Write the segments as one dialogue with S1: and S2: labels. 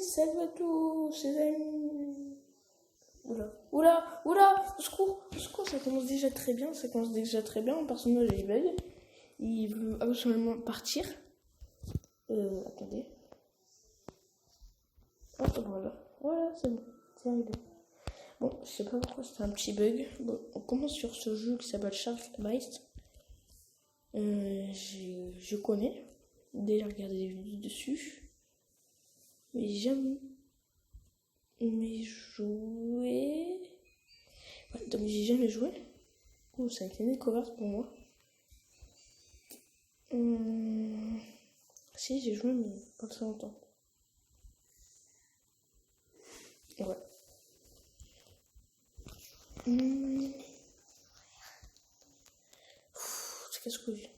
S1: salut à tous, les amis. Oula, au secours, ça commence déjà très bien, mon personnage est veille, il veut absolument partir. Attendez. Hop, voilà, c'est bon, c'est arrivé. Bon, je sais pas pourquoi c'était un petit bug. Bon, on commence sur ce jeu qui s'appelle Sharkbite. Je connais, déjà regardé des vidéos dessus. Mais jamais joué. Ouais, donc j'ai jamais joué. Oh, c'est une découverte pour moi. Si, j'ai joué, mais pas très longtemps. Ouais. C'est qu'est-ce que j'ai.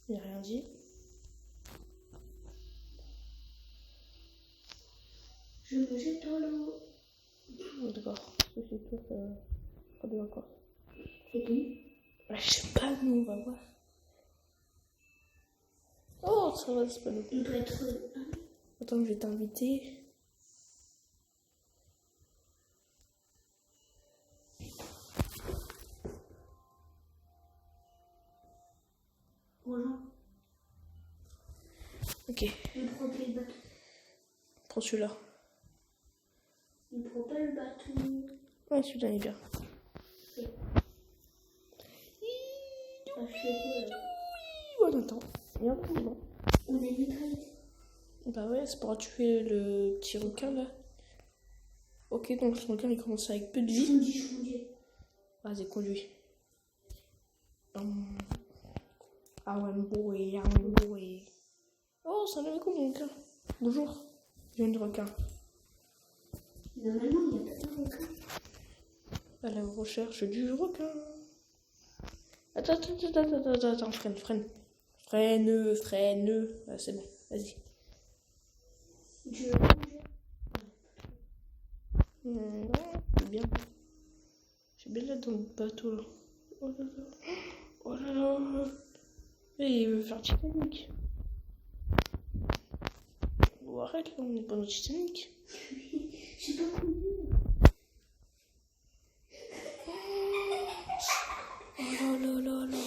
S1: Il n'y a rien dit.
S2: Je me jette dans l'eau.
S1: Oh, d'accord. C'est tout, ça. Pas bien encore.
S2: C'est qui?
S1: Je sais pas, nous, on va voir. Oh, ça va, c'est pas nous.
S2: Il doit être.
S1: Attends, je vais t'inviter.
S2: Bonjour.
S1: Ok.
S2: Il prend quel bateau?
S1: Prends celui-là.
S2: Il prend pas le bateau.
S1: Ouais, celui-là il est bien.
S2: Ok. Ah, je fais quoi là?
S1: On attend. Il y a un peu de bon.
S2: On a une mitrailleuse.
S1: Bah ouais, c'est pour tuer le petit requin là. Ok, donc ce requin il commence avec peu de vie.
S2: Je conduis.
S1: Vas-y, conduis. Ah ouais, boy. Oh, c'est un nouveau coup, mon requin. Bonjour, je viens de requin.
S2: Normalement, il n'y a pas de requin.
S1: À la recherche du requin. Attends, freine. Ah, c'est bon, vas-y.
S2: Tu veux conduire?
S1: Ouais, c'est bien. J'ai bien là dans le bateau là. Oh là là. Et il veut faire Titanic. Bon, arrête là, on n'est pas dans Titanic.
S2: Je sais pas conduire.
S1: Oh là là là.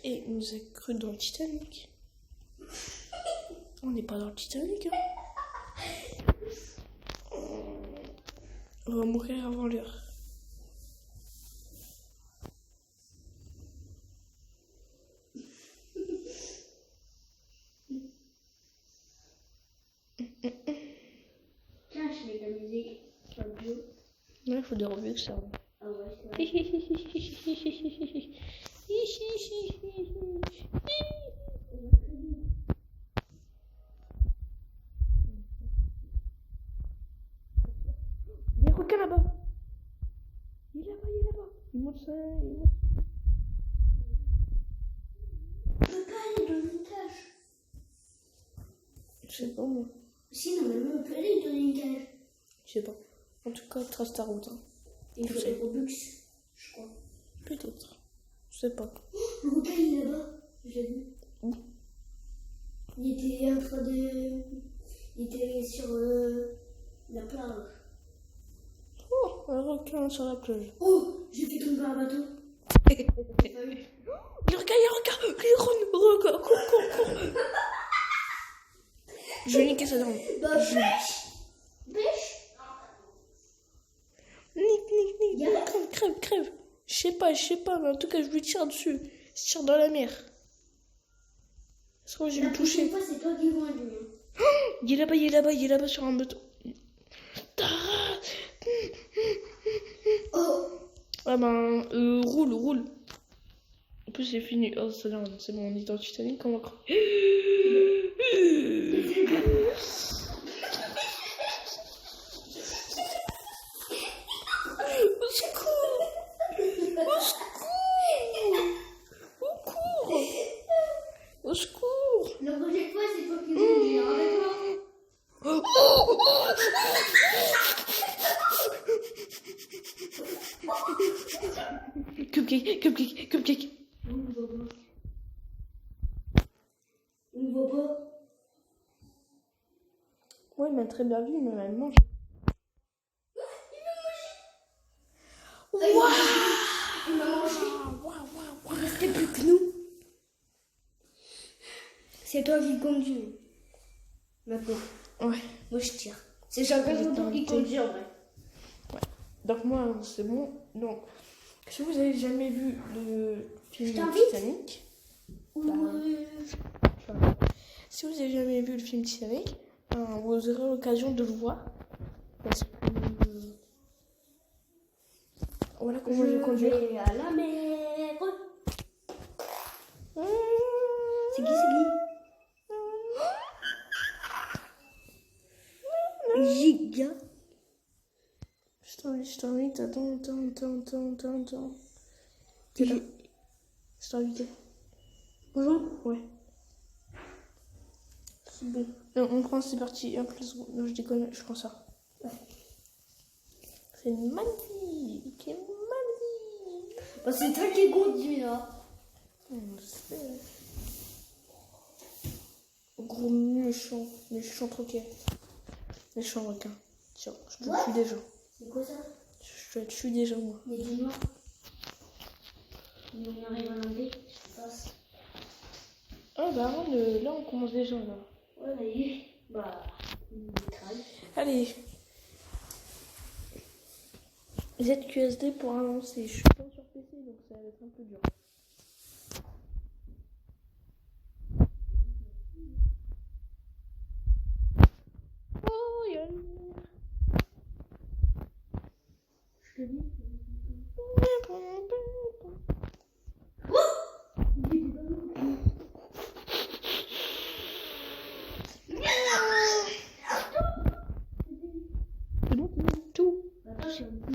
S1: Et il nous a cru dans le Titanic. On n'est pas dans le Titanic. Hein. On va mourir avant l'heure.
S2: Tiens, je mets de la musique. Bio.
S1: Ouais, il faut des revues que ça.
S2: Ah ouais, c'est vrai.
S1: Il y a un requin là-bas. Il est là-bas. Il monte ça.
S2: On peut pas aller dans l'étage.
S1: Je sais pas moi.
S2: Si, normalement, on peut aller dans une cage.
S1: Je sais pas. En tout cas, trace ta route. Hein.
S2: Il faut des Robux, je crois.
S1: Peut-être. Je sais pas.
S2: Le requin, il est là-bas. J'ai vu.
S1: Où?
S2: Il était en train de. Il était sur la plage.
S1: Oh, un requin sur la plage.
S2: Oh, j'ai fait tomber un bateau.
S1: Il y a un requin. Cours. Je vais niquer sa dame.
S2: Bah, pêche.
S1: Nique. Crève. Je sais pas, mais en tout cas, je lui tire dessus. Je tire dans la mer. Est-ce que je vais
S2: La
S1: le toucher?
S2: prochaine fois, c'est toi qui vas lui.
S1: Il est là-bas sur un bateau.
S2: Oh,
S1: Ah ben, roule. En plus, c'est fini. Oh, c'est bon, on est dans Titanic, on va crever. Au secours.
S2: la prochaine fois, c'est toi qui vas venir avec moi.
S1: Cupcake.
S2: On ne voit pas.
S1: Ouais, il m'a très bien vu, mais il m'a mangé.
S2: Il m'a mangé. Il restait plus que nous. C'est toi qui conduis. Maintenant.
S1: Ouais.
S2: Moi, je tire. C'est chacun son tour qui conduit en vrai.
S1: Donc moi, c'est bon. Donc, si vous avez jamais vu le film
S2: Je t'invite.
S1: Titanic,
S2: Bah,
S1: si vous avez jamais vu le film Titanic, vous aurez l'occasion de le voir. Parce que voilà comment je conduis.
S2: vais à la mer. C'est qui Giga.
S1: Je t'invite, attends. T'es là. Je t'ai invité.
S2: Bonjour.
S1: Ouais. C'est bon. Non, on prend, c'est parti. 1 plus. Non, je déconne, je prends ça. Ouais. C'est magnifique.
S2: Bah, c'est toi qui conduis là.
S1: Gros méchant troquet. Méchant requin. Tiens, je te tue déjà.
S2: C'est quoi ça?
S1: Je te tue déjà, moi.
S2: Il y a du noir. On arrive à l'enlever. Je passe.
S1: Ah bah là on commence déjà là.
S2: Ouais, mais bah, il travaille.
S1: Allez. ZQSD pour avancer. Je suis pas sur PC donc ça va être un peu dur. Oh, y'a
S2: Je te dis.
S1: C'est bon, tout.
S2: Attends, je suis un peu.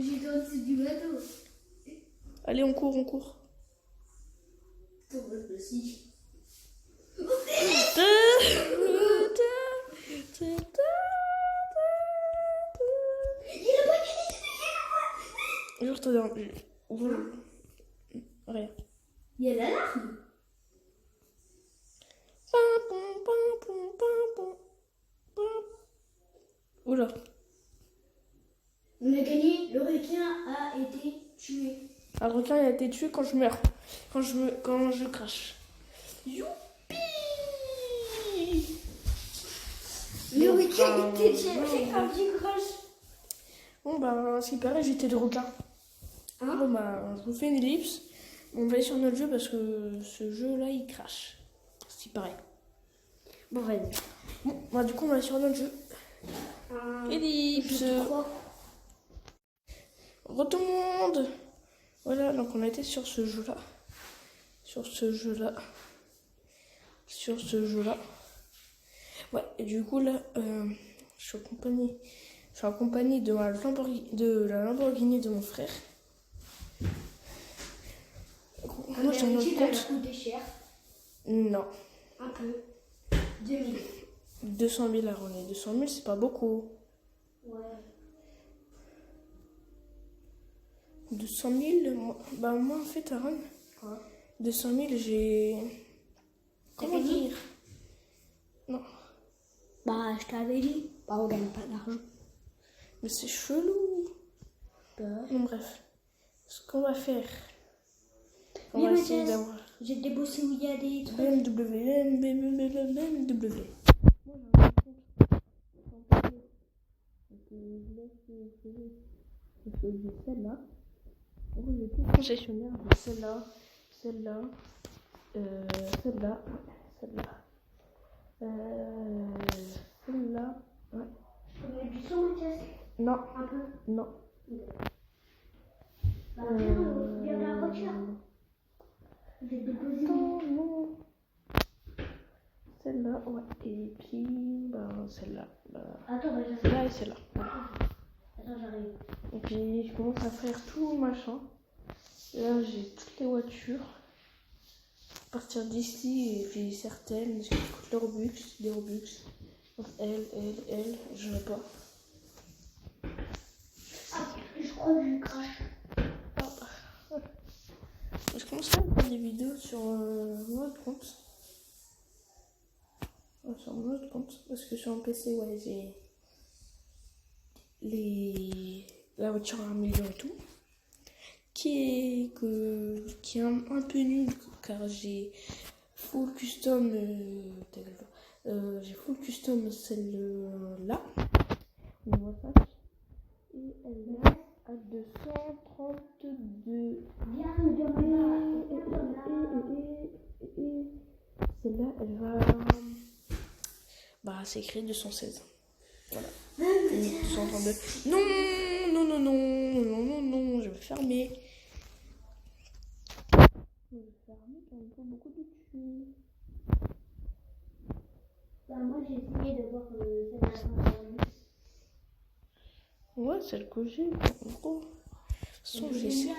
S2: J'étais au-dessus du bateau.
S1: Allez, on court.
S2: Attends, moi, je me suis dit.
S1: Genre, t'as dans... Rien.
S2: Il y a l'alarme.
S1: Oula.
S2: On a gagné, le requin a été tué.
S1: Un requin il a été tué quand je meurs. Quand je crache. Youpi!
S2: Le requin était tué quand tu craches.
S1: Bon bah, ce qui paraît, j'étais le requin. Bon bah, je vous fais une ellipse. On va aller sur notre jeu parce que ce jeu-là, il crache. Ce qui paraît.
S2: Bon, vas-y.
S1: Bon, bah du coup, on va aller sur notre jeu. Ellipse. Retourne. Voilà, donc on a été sur ce jeu-là. Ouais, et du coup, là, je suis accompagnée de la Lamborghini de mon frère. Moi, j'ai un autre
S2: Elle a
S1: compte.
S2: coûté cher.
S1: Non.
S2: Un peu. 2000.
S1: 200 000 à René. 200 000, c'est pas beaucoup.
S2: Ouais.
S1: 200 000, moi en fait, Aaron,
S2: Quoi?
S1: 200 000, j'ai. Comment
S2: gagné?
S1: dire? Non.
S2: Bah, je t'avais dit. Bah, on gagne pas d'argent.
S1: Mais c'est chelou. Bon, bref. Ce qu'on va faire. On va essayer d'avoir.
S2: J'ai des bossés où il y a des trucs.
S1: BMW. J'ai celle-là. En gros, j'ai tout le concessionnaire. J'ai celle-là, celle-là, celle-là, celle-là. Ouais.
S2: Je mets du son, Mathias.
S1: Non,
S2: Un peu.
S1: non.
S2: Bah, viens dans la voiture. Je vais te déposer.
S1: Non. Celle-là, ouais. Et puis, celle-là.
S2: Attends, bah, j'arrive.
S1: Celle-là et celle-là.
S2: Attends, j'arrive.
S1: Et puis, je commence à faire tout le machin. Là, j'ai toutes les voitures. À partir d'ici, et puis certaines, qui coûtent des Robux. Donc, elle, je n'ai pas.
S2: Ah, je crois que je crache.
S1: Je commence à faire des vidéos sur mon autre compte. Sur mon autre compte. Parce que sur un PC, ouais, j'ai la voiture à 1 million et tout. Qui est un peu nul car j'ai full custom j'ai full custom celle-là. On voit ça. Et elle est à 232. Et celle-là, elle va. Bah, c'est écrit 216. Voilà. 232. Non, je vais fermer. Je vais fermer, ça me fait beaucoup de thunes.
S2: Moi, j'ai essayé de voir celle-là.
S1: Ouais, celle que j'ai, en gros. Son, j'ai essayé.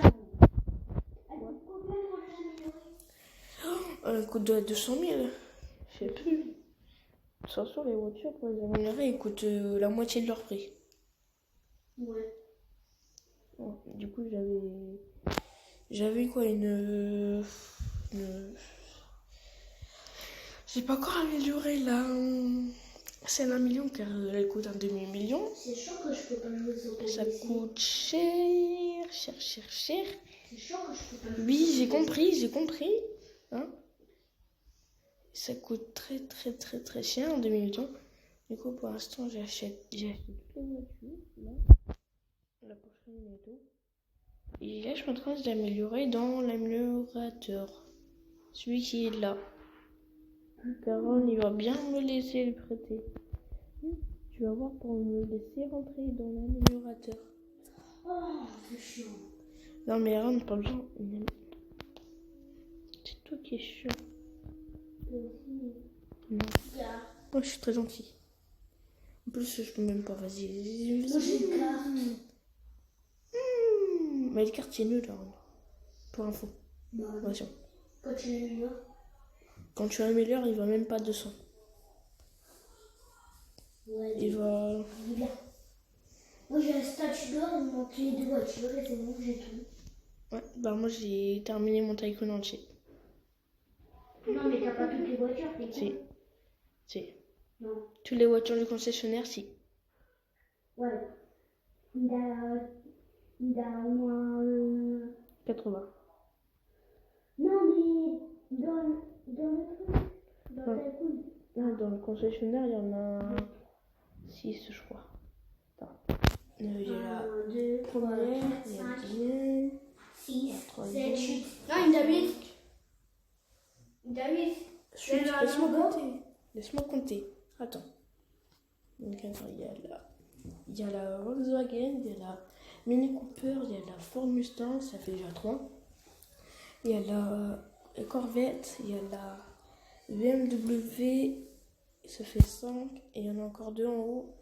S1: Elle coûte 200 000. Je sais plus. De toute façon, les voitures, pour les améliorer, elles coûtent la moitié de leur prix.
S2: Ouais.
S1: Ouais, du coup, j'avais quoi, une... J'ai pas encore amélioré la... C'est 1 million car elle coûte un demi-million.
S2: C'est sûr que je peux pas jouer sur PC.
S1: Ça coûte cher.
S2: C'est sûr que je peux pas jouer.
S1: Oui, j'ai compris. Hein, ça coûte très cher, un demi-million. Du coup, pour l'instant, j'ai acheté toutes les voitures. Là, la prochaine et tout. Et là, je suis en train d'améliorer dans l'améliorateur. Celui qui est là. Caron, il va bien me laisser le prêter. Tu vas voir pour me laisser rentrer dans l'améliorateur.
S2: Oh, c'est chiant.
S1: Non, mais rentre pas besoin. C'est toi qui es chiant. Non. Moi, je suis très gentil. En plus, je peux même pas. Vas-y.
S2: Moi, j'ai une carte.
S1: Mais les cartes, c'est nul, là. Pour info. Attention.
S2: Quand tu l'améliores.
S1: Quand tu améliores, il va même pas 200.
S2: Ouais,
S1: il va.
S2: Il est bien. Moi, j'ai un statut d'or, il me manque les 2 voitures et c'est bon, j'ai tout.
S1: Ouais, bah moi, j'ai terminé mon tycoon entier.
S2: Non, mais t'as pas toutes les voitures, t'es
S1: Si.
S2: con.
S1: Si.
S2: Non.
S1: Toutes les voitures du concessionnaire, si.
S2: Ouais. Il a au moins.
S1: 80.
S2: Non, mais dans le truc. Dans
S1: Ouais.
S2: le tycoon.
S1: Ah, dans le concessionnaire, il y en a 6, je crois. Attends. Il y a la
S2: 2, 3,
S1: première,
S2: 4,
S1: il y a
S2: 5,
S1: 10,
S2: 6,
S1: troisième.
S2: 7, 8. Non, il a 8. Il a 8.
S1: Laisse-moi compter. Attends. Donc, attends, il y a la Volkswagen, il y a la Mini Cooper, il y a la Ford Mustang, ça fait déjà 3. Il y a la Corvette, il y a la BMW, ça fait 5. Et il y en a encore 2 en haut.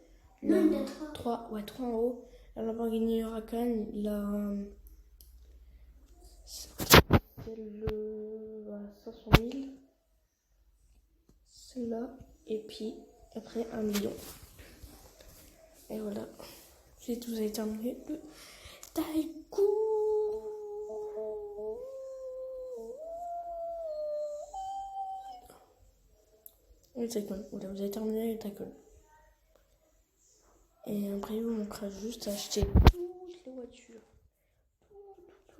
S2: Non, il y a
S1: 3. Ouais, 3 en haut. La Lamborghini Huracan, celle à 500 000. Celle-là. Et puis, après, 1 million. Et voilà. Vous avez terminé le tycoon. Le tycoon. Voilà, vous avez terminé le tycoon. Et après, vous manquera juste à acheter toutes les voitures.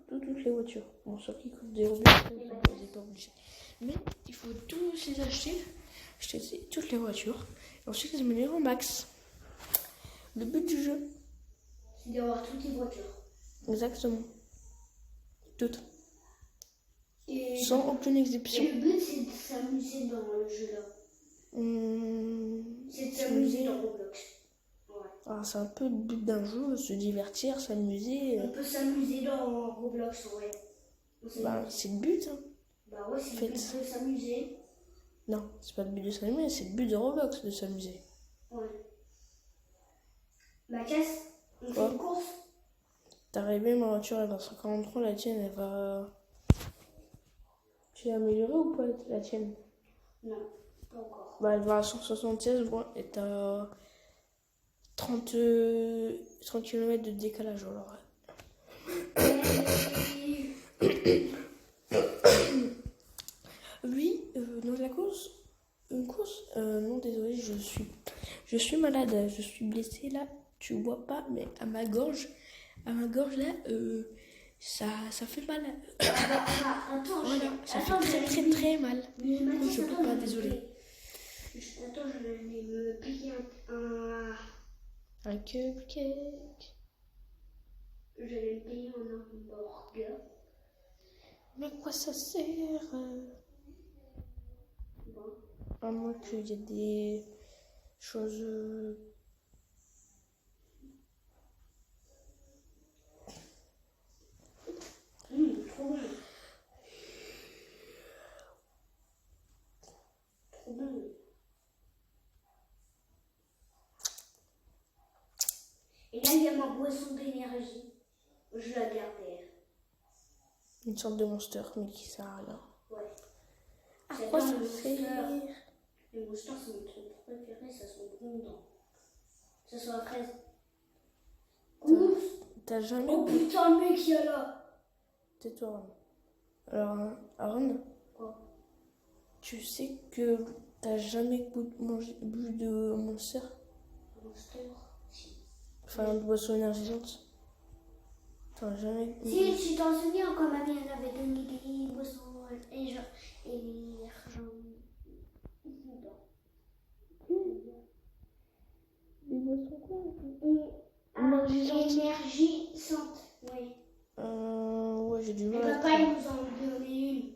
S1: Toutes les voitures. Bon, sauf qui coûtent des revenus, vous n'êtes pas obligé. Mais il faut tous les acheter. Acheter toutes les voitures. Et ensuite, les améliorer au max. Le but du jeu.
S2: C'est d'avoir toutes les voitures.
S1: Exactement. Toutes.
S2: Et
S1: Sans aucune exception.
S2: le but, c'est de s'amuser dans le jeu là. C'est de s'amuser dans Roblox. Ouais.
S1: Ah, c'est un peu le but d'un jeu, se divertir, s'amuser.
S2: On peut s'amuser dans Roblox, ouais.
S1: Bah, c'est le but. Hein.
S2: Bah ouais, c'est le but de s'amuser.
S1: Non, c'est pas le but de s'amuser, c'est le but de Roblox de s'amuser.
S2: Ouais. La caisse, on fait une course.
S1: T'es arrivé, ma voiture elle va à 143, la tienne elle va. Tu l'as améliorée ou pas la tienne?
S2: Non, pas encore.
S1: Bah elle va à 176, bon, et t'as 30 km de décalage alors. suis malade, je suis blessée là. Tu vois pas, mais à ma gorge là, ça fait mal.
S2: Attends,
S1: Voilà, ça fait très très mal.
S2: Mais Mathias,
S1: Je peux
S2: attends,
S1: pas,
S2: je
S1: désolé.
S2: Attends, je vais aller me piquer
S1: Un cupcake.
S2: Je vais me payer un hamburger.
S1: Mais quoi ça sert?
S2: Bon.
S1: À moins qu'il y ait des choses.
S2: Trop bon. Trop bon. Et là, il y a ma boisson d'énergie. Je la garde derrière.
S1: Une sorte de monster, mais qui sert à rien.
S2: Ouais.
S1: À
S2: J'adore
S1: quoi ça
S2: le
S1: sert?
S2: Monster. Les Monster, c'est mon truc préféré. Ça soit bon dedans. Ça soit fraise. Ouf.
S1: T'as jamais.
S2: Oh putain, le mec, il y a là.
S1: Tais-toi, Aaron. Alors, Aaron,
S2: Quoi?
S1: tu sais que t'as jamais bu de monster?
S2: Monster.
S1: Enfin, de boisson énergisante? T'as jamais.
S2: Si, tu t'en souviens quand ma mère avait donné des boissons et genre.
S1: Des boissons quoi?
S2: Énergisante, oui.
S1: Ouais, j'ai du
S2: Et
S1: mal à
S2: papa, il
S1: croire.
S2: nous en donnait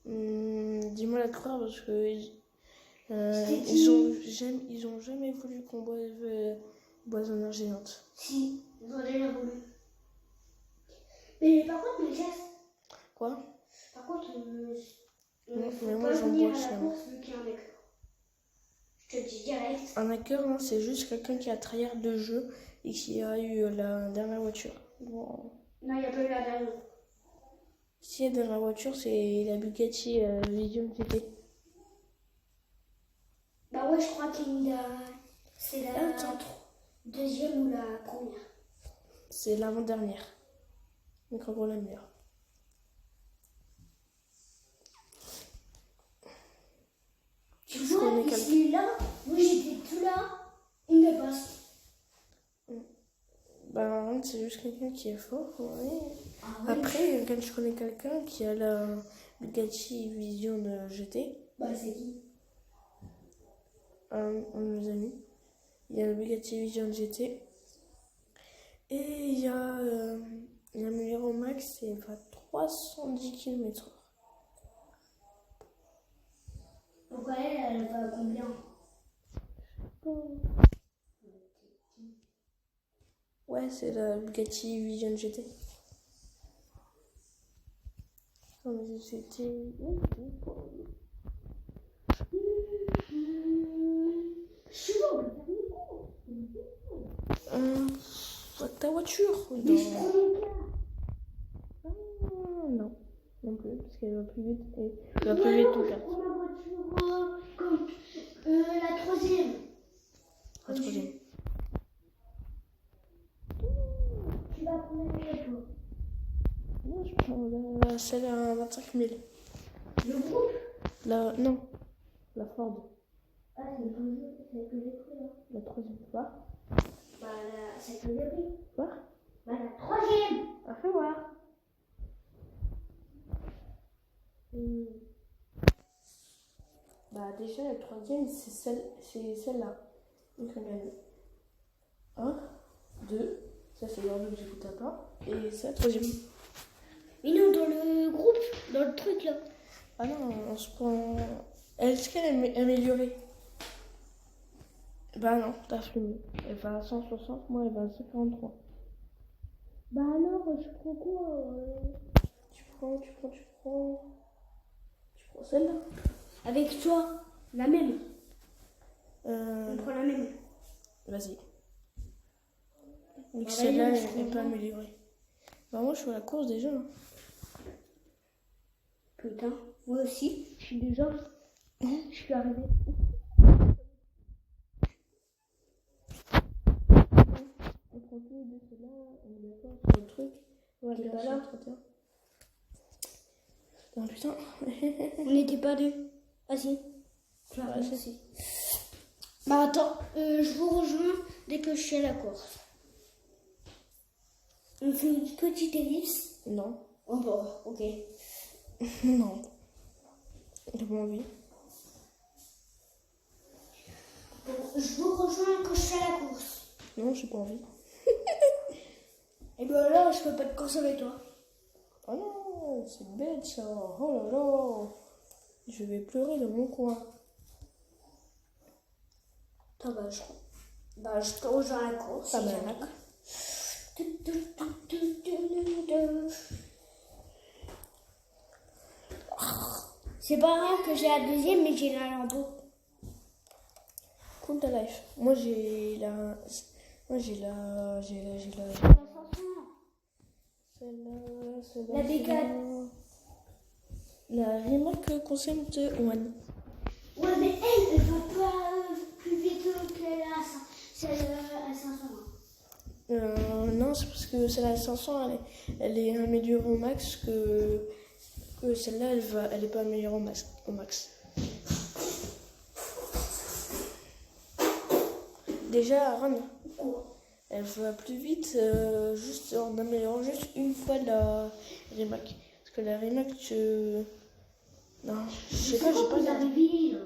S2: une.
S1: Dis-moi à croire parce que ils ont jamais voulu qu'on boive boisson énergisante.
S2: Si, ils ont déjà voulu. Mais par contre, les gestes.
S1: Quoi?
S2: Par contre,
S1: Non,
S2: faut
S1: mais
S2: pas
S1: moi, j'en
S2: venir
S1: bois
S2: à la
S1: jamais.
S2: course vu qu'il y a un mec. Je te dis direct.
S1: Un hacker, non, c'est juste quelqu'un qui a tryhard de jeu et qui a eu la dernière voiture. Bon.
S2: Non, il n'y a pas eu la dernière.
S1: Si la dernière voiture, c'est la Bugatti Vision GT.
S2: Bah ouais, je crois c'est la
S1: Attends.
S2: deuxième ou la première.
S1: C'est l'avant-dernière. Donc en gros la meilleure.
S2: Tu vois, ici, là, moi j'étais tout là, il me passe.
S1: Ben, c'est juste quelqu'un qui est fort. Ouais.
S2: Ah ouais.
S1: Après, quand je connais quelqu'un qui a la Bugatti Vision GT,
S2: Bah c'est qui?
S1: un de mes amis, il y a la Bugatti Vision GT et il y a un numéro max, c'est 310 km/h.
S2: Pourquoi elle va à combien?
S1: Ouais, c'est la Bugatti Vision GT. Non, mais c'était. Ta voiture
S2: Mais je prends mon cas.
S1: Non, non plus, parce qu'elle va plus vite. Et elle va plus vite ton
S2: Je
S1: cas.
S2: prends ma voiture comme la troisième.
S1: La troisième.
S2: Tu vas prendre laquelle toi?
S1: Non, je prends celle à 25 000.
S2: Le groupe?
S1: Non, la Ford.
S2: Ah, c'est celle que j'ai pris là.
S1: La troisième fois.
S2: Bah, celle que j'ai pris.
S1: Quoi?
S2: Bah, la troisième.
S1: Ah, fais voir. Bah, déjà, la troisième, c'est celle-là. Donc, regarde. 1, 2, ça c'est l'ordre que j'écoute à pas. Et c'est la troisième.
S2: Mais non, dans le groupe, dans le truc là.
S1: Ah non, on se prend. Est-ce qu'elle est améliorée? Bah non, t'as fumé. Elle va à 160, moi elle va à 143.
S2: Bah alors, je prends quoi
S1: Tu prends celle-là.
S2: Avec toi, la même. On
S1: Euh,
S2: prend la même.
S1: Vas-y. Donc
S2: Bah,
S1: celle-là,
S2: vas-y,
S1: elle n'est pas améliorée. Bah moi je suis à la course déjà. Hein.
S2: Putain, moi aussi, je suis déjà. Je suis arrivée.
S1: On prend tous les deux celle-là, on est d'accord sur le truc. Ouais,
S2: T'es
S1: bien
S2: pas
S1: sûr,
S2: là?
S1: 31. Non, putain.
S2: On n'était pas deux. Ah si. Tu as
S1: Ouais,
S2: raison, si. Bah attends, je vous rejoins dès que je suis à la course. On fait une petite ellipse.
S1: Non.
S2: Oh bon, ok.
S1: Non. J'ai pas envie.
S2: Bon, je vous rejoins quand je suis à la course.
S1: Non, j'ai pas envie.
S2: Et ben là, je peux pas de course avec toi.
S1: Oh non, c'est bête ça. Oh là là. Je vais pleurer dans mon coin.
S2: Attends, je te rejoins à la course.
S1: Ça m'arrête.
S2: C'est pas grave que j'ai la deuxième, mais j'ai la lambeau.
S1: Cool ta life. Moi j'ai la. Celle-là.
S2: La bécane.
S1: La Remarque Concept One.
S2: Ouais, mais elle va pas plus vite que celle à 500.
S1: Non, c'est parce que celle à 500, elle est améliorée au max que celle-là, elle est pas améliorée au max. Déjà, Aran, elle va plus vite juste en améliorant juste une fois la Rimac. Parce que la Rimac, non, je sais pas, j'ai pas
S2: d'arriver.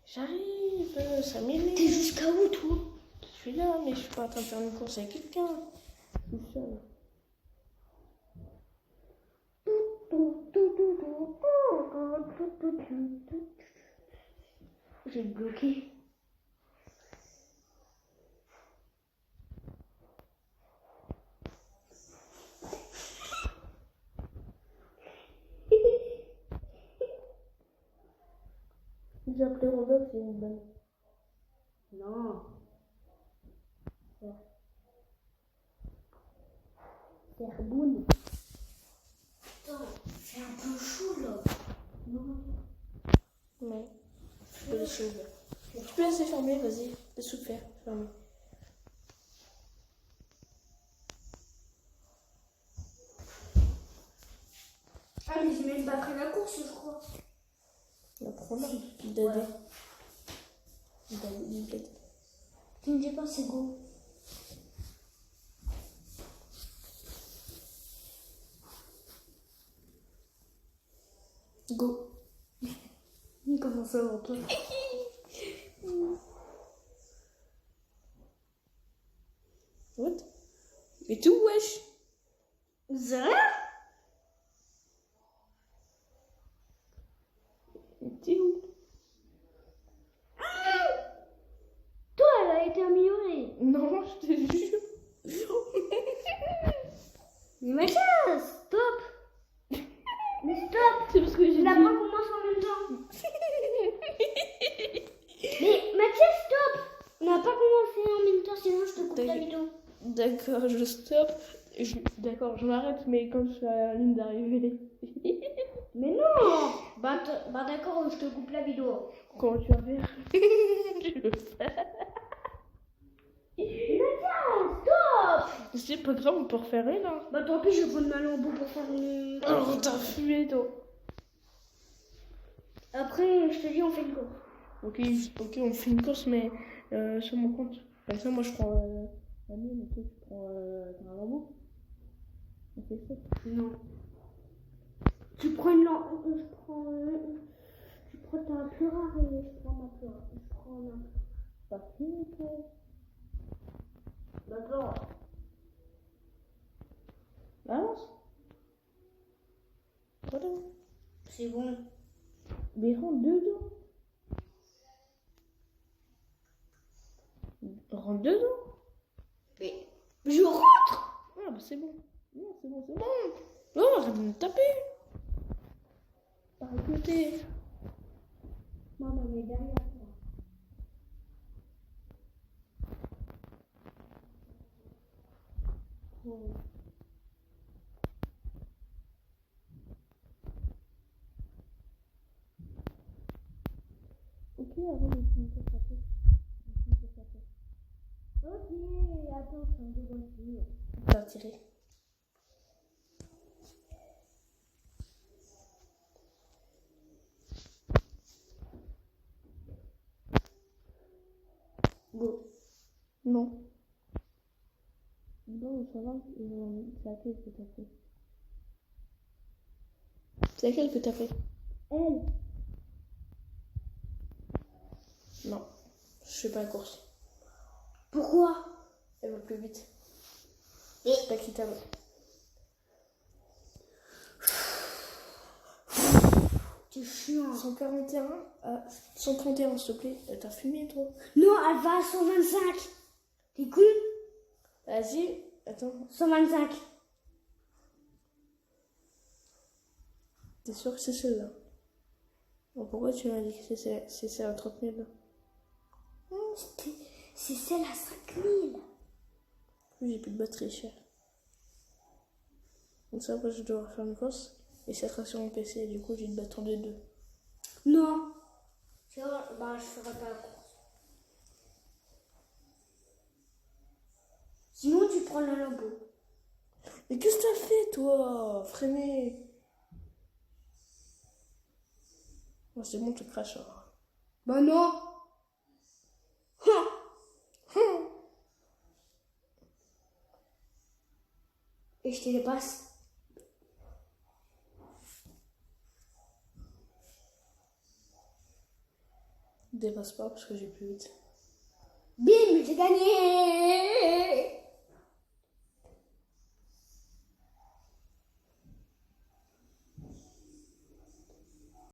S1: J'arrive, 5 minutes.
S2: T'es jusqu'à où, toi?
S1: Je suis là, mais je suis pas en train de faire une course avec quelqu'un. Je suis seule.
S2: J'ai bloqué.
S1: J'ai appelé Roblox, c'est une bonne.
S2: Non. Serboune. Attends, c'est un peu chaud là. Non.
S1: Non. Je peux laisser ouvert. Tu peux laisser fermer, vas-y. Laisse faire, fermer.
S2: Ah, mais j'ai même pas pris la course, je crois.
S1: La première, Dadé. Dadé.
S2: Tu me dis pas, c'est go.
S1: Go.
S2: Comment ça va, toi?
S1: What? Et tout, wesh.
S2: Zara?
S1: T'es où?
S2: Toi, elle a été améliorée.
S1: Non, je te jure.
S2: Mais Mathias, stop. Mais stop.
S1: C'est parce que j'ai
S2: On n'a
S1: dit...
S2: pas commencé en même temps. Mais Mathias, stop. On n'a pas commencé en même temps, sinon je te coupe la vidéo.
S1: D'accord, je stoppe. D'accord, je m'arrête, mais quand je suis à la ligne d'arrivée.
S2: Mais non. Bah d'accord, je te coupe la vidéo.
S1: Comment tu vas faire? Je le fais.
S2: Mathias, stop.
S1: C'est pas grave, on peut refaire une, hein.
S2: Bah tant pis, je vais prendre ma lambeau pour faire une...
S1: Alors, t'as fumé, toi.
S2: Après, je te dis, on fait une course.
S1: Ok, on fait une course, mais sur mon compte. Comme ça, moi, je prends la mienne, et toi, tu prends un lambeau. On fait ça.
S2: Non. Tu prends une lampe, tu prends ta plus rare et je prends ma plus rare. Je prends ma...
S1: Pas fini, toi.
S2: D'accord.
S1: Balance. Voilà.
S2: C'est bon.
S1: Mais rentre dedans. Rentre dedans.
S2: Mais je rentre.
S1: Ah, bah c'est bon. Non, c'est bon, c'est bon. Non, arrête de me taper. Par côté.
S2: Maman, mais derrière toi.
S1: Oh. Ok, avant de finir ça après.
S2: Ok, attends, c'est un peu voiture.
S1: T'as tiré. Non. Non, ça va. C'est laquelle que t'as fait? C'est laquelle que t'as fait?
S2: Elle.
S1: Non. Je fais pas la course.
S2: Pourquoi?
S1: Elle va plus vite.
S2: Et
S1: C'est pas quittable.
S2: t'es chiant.
S1: 141 à 131, s'il te plaît. T'as fumé, toi?
S2: Non, elle va à 125. T'es con?
S1: Vas-y. Attends.
S2: 125.
S1: T'es sûr que c'est celle-là? Bon, pourquoi tu m'as dit que c'est celle à 30 000 là?
S2: C'est celle à 5000.
S1: J'ai plus de batterie, cher. Donc ça, après, je dois faire une course. Et ça sera sur mon PC. Du coup, j'ai une batterie de 2.
S2: Non. C'est vrai, bah, je ferai pas la course. Sinon, tu prends le labo.
S1: Mais qu'est-ce que t'as fait, toi? Freiner. Bon, c'est bon, tu craches. Hein.
S2: Bah non. Et je te les passe.
S1: Dépasse pas parce que j'ai plus vite.
S2: Bim, j'ai gagné.